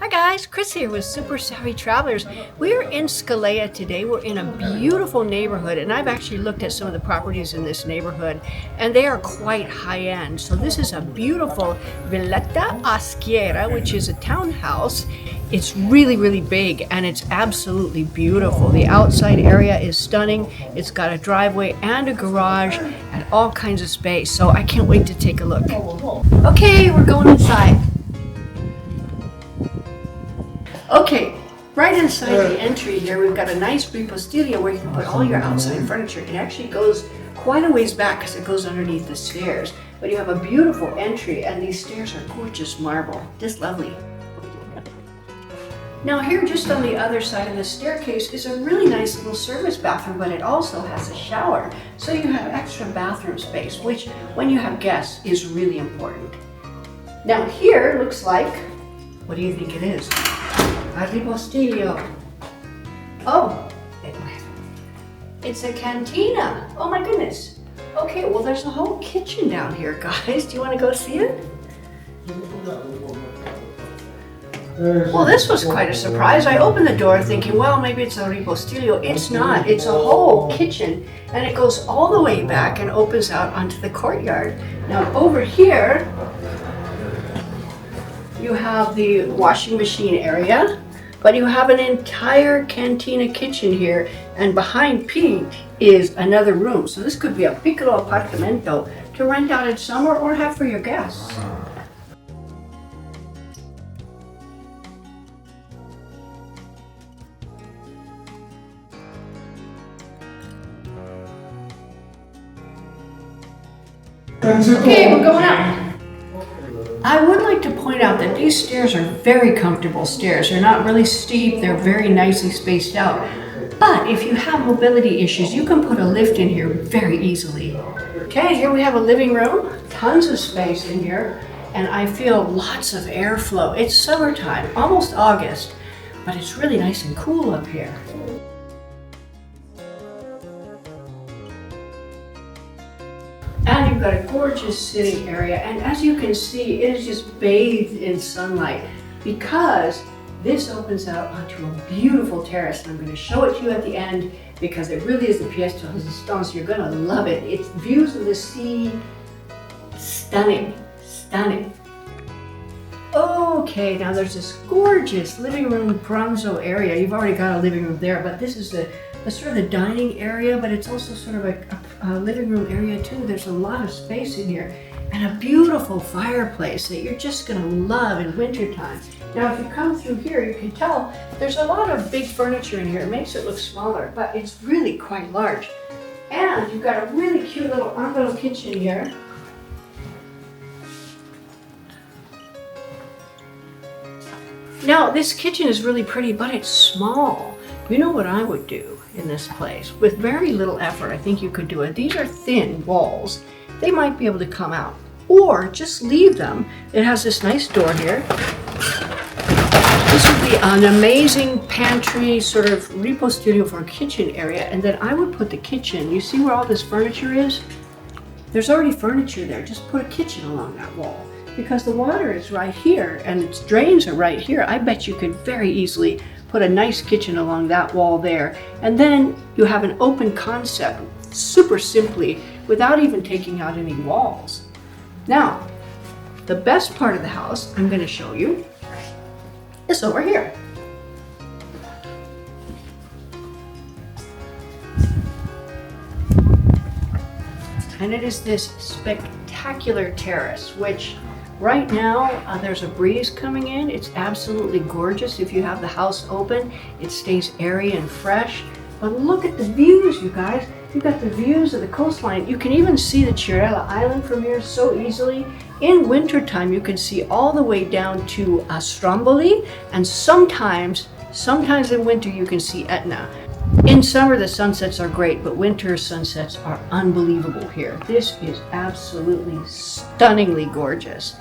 Hi guys, Chris here with Super Savvy Travelers. We're in Scalea today. We're in a beautiful neighborhood, and I've actually looked at some of the properties in this neighborhood, and they are quite high-end. So this is a beautiful Villetta a Schiera, which is a townhouse. It's really big, and it's absolutely beautiful. The outside area is stunning. It's got a driveway and a garage and all kinds of space. So I can't wait to take a look. Okay, we're going inside. Okay, right inside the entry here, we've got a nice ripostiglio where you can put all your outside furniture. It actually goes quite a ways back because it goes underneath the stairs. But you have a beautiful entry, and these stairs are gorgeous marble, just lovely. Now here, just on the other side of the staircase, is a really nice little service bathroom, but it also has a shower. So you have extra bathroom space, which when you have guests is really important. Now here looks like, what do you think it is? A ripostiglio. Oh, it's a cantina. Oh my goodness. Okay, well there's a whole kitchen down here, guys. Do you want to go see it? Well, this was quite a surprise. I opened the door thinking, well, maybe it's a ripostiglio. It's not. It's a whole kitchen, and it goes all the way back and opens out onto the courtyard. Now over here, you have the washing machine area, but you have an entire cantina kitchen here, and behind P is another room. So this could be a piccolo appartamento to rent out in summer or have for your guests. Okay, we're going up. I would like to point out that these stairs are very comfortable stairs. They're not really steep, they're very nicely spaced out. But if you have mobility issues, you can put a lift in here very easily. Okay, here we have a living room, tons of space in here, and I feel lots of airflow. It's summertime, almost August, but it's really nice and cool up here. And you've got a gorgeous sitting area, and as you can see, it is just bathed in sunlight because this opens out onto a beautiful terrace, and I'm going to show it to you at the end because it really is the pièce de résistance. You're going to love it. It's views of the sea, stunning. Okay, now there's this gorgeous living room bronzo area. You've already got a living room there, but this is the sort of the dining area, but it's also sort of a living room area too. There's a lot of space in here and a beautiful fireplace that you're just gonna love in wintertime. Now, if you come through here, you can tell there's a lot of big furniture in here. It makes it look smaller, but it's really quite large. And you've got a really cute little angolo kitchen here. Now, this kitchen is really pretty, but it's small. You know what I would do in this place? With very little effort, I think you could do it. These are thin walls. They might be able to come out. Or just leave them. It has this nice door here. This would be an amazing pantry, sort of ripostiglio for a kitchen area. And then I would put the kitchen, you see where all this furniture is? There's already furniture there. Just put a kitchen along that wall. Because the water is right here and its drains are right here. I bet you could very easily put a nice kitchen along that wall there. And then you have an open concept, super simply, without even taking out any walls. Now, the best part of the house I'm going to show you is over here. And it is this spectacular terrace, which right now, there's a breeze coming in. It's absolutely gorgeous. If you have the house open, it stays airy and fresh. But look at the views, you guys. You've got the views of the coastline. You can even see the Schiera Island from here so easily. In wintertime, you can see all the way down to Stromboli, and sometimes in winter, you can see Etna. In summer, the sunsets are great, but winter sunsets are unbelievable here. This is absolutely stunningly gorgeous.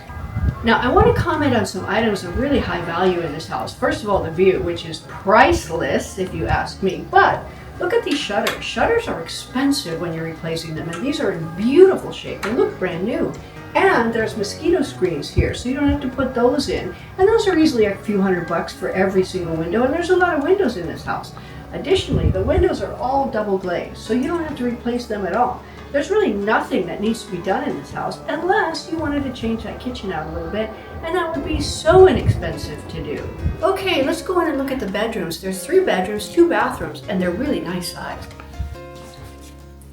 Now, I want to comment on some items of really high value in this house. First of all, the view, which is priceless, if you ask me. But look at these shutters. Shutters are expensive when you're replacing them, and these are in beautiful shape. They look brand new. And there's mosquito screens here, so you don't have to put those in. And those are easily a few $100 for every single window, and there's a lot of windows in this house. Additionally, the windows are all double glazed, so you don't have to replace them at all. There's really nothing that needs to be done in this house unless you wanted to change that kitchen out a little bit, and that would be so inexpensive to do. Okay, let's go in and look at the bedrooms. There's 3 bedrooms, 2 bathrooms, and they're really nice size.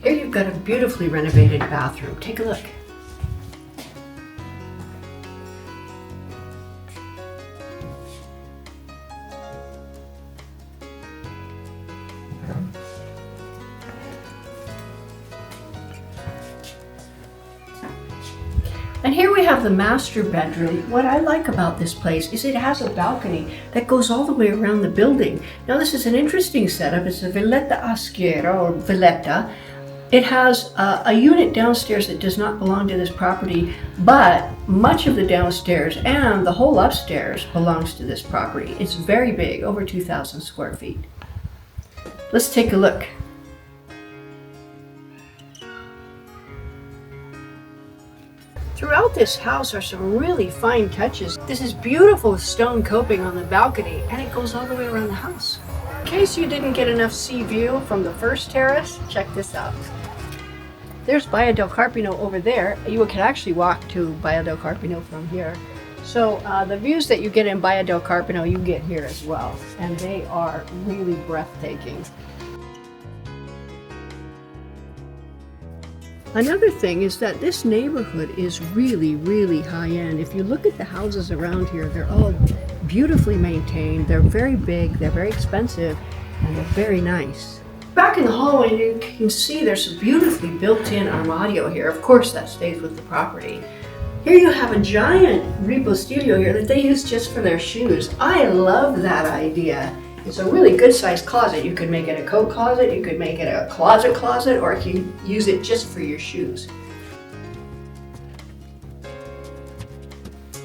Here you've got a beautifully renovated bathroom. Take a look. And here we have the master bedroom. What I like about this place is it has a balcony that goes all the way around the building. Now this is an interesting setup. It's a Villetta a schiera, or Villetta. It has a unit downstairs that does not belong to this property, but much of the downstairs and the whole upstairs belongs to this property. It's very big, over 2,000 square feet. Let's take a look. Throughout this house are some really fine touches. This is beautiful stone coping on the balcony, and it goes all the way around the house. In case you didn't get enough sea view from the first terrace, check this out. There's Baia del Carpino over there. You can actually walk to Baia del Carpino from here. So the views that you get in Baia del Carpino, you get here as well, and they are really breathtaking. Another thing is that this neighborhood is really, really high-end. If you look at the houses around here, they're all beautifully maintained, they're very big, they're very expensive, and they're very nice. Back in the hallway, you can see there's a beautifully built-in armadio here. Of course, that stays with the property. Here you have a giant ripostiglio here that they use just for their shoes. I love that idea. It's a really good sized closet. You could make it a coat closet, you could make it a closet, or you can use it just for your shoes.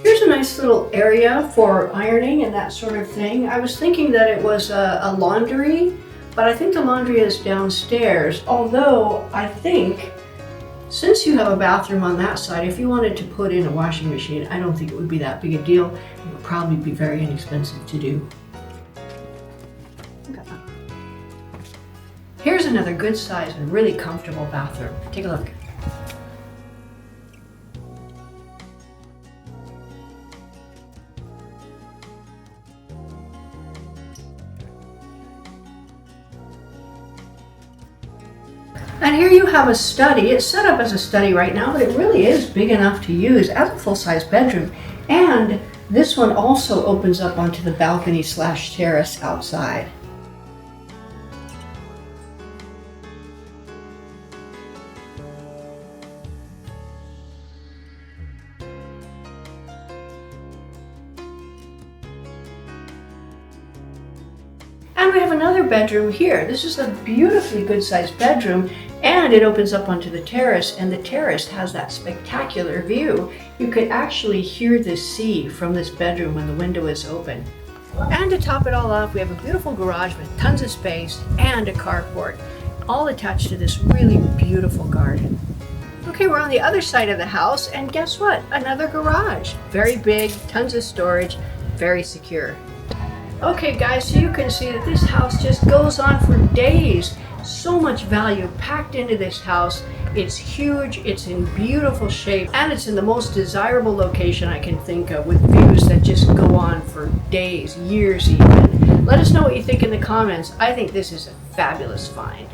Here's a nice little area for ironing and that sort of thing. I was thinking that it was a laundry, but I think the laundry is downstairs, although I think since you have a bathroom on that side, if you wanted to put in a washing machine, I don't think it would be that big a deal. It would probably be very inexpensive to do. Here's another good size and really comfortable bathroom. Take a look. And here you have a study. It's set up as a study right now, but it really is big enough to use as a full-size bedroom. And this one also opens up onto the balcony / terrace outside. And we have another bedroom here. This is a beautifully good sized bedroom, and it opens up onto the terrace, and the terrace has that spectacular view. You could actually hear the sea from this bedroom when the window is open. And to top it all off, we have a beautiful garage with tons of space and a carport, all attached to this really beautiful garden. Okay, we're on the other side of the house, and guess what? Another garage. Very big, tons of storage, very secure. Okay guys, so you can see that this house just goes on for days. So much value packed into this house. It's huge, it's in beautiful shape, and it's in the most desirable location I can think of, with views that just go on for days, years even. Let us know what you think in the comments. I think this is a fabulous find.